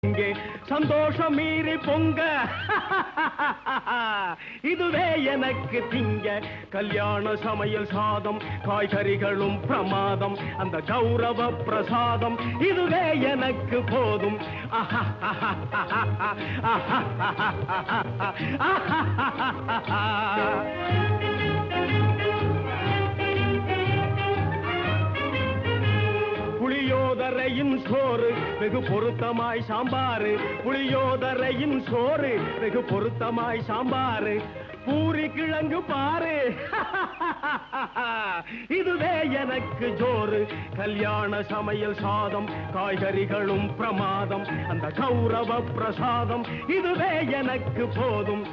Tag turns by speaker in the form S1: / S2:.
S1: இங்கே சந்தோஷம் மீறி பொங்க இதுவே எனக்கு திங்க கல்யாண சமையல் சாதம் காய்கறிகளும் பிரமாதம் அந்த கௌரவ பிரசாதம் இதுவே எனக்கு போதும் புளியோதரையின் சோறு வெகு பொருத்தமாய் சாம்பாரு புளியோதரையின் சோறு வெகு பொருத்தமாய் சாம்பாரு பூரி கிழங்கு பாரு இதுவே எனக்கு ஜோறு கல்யாண சமையல் சாதம் காய்கறிகளும் பிரமாதம் அந்த கௌரவ பிரசாதம் இதுவே எனக்கு போதும்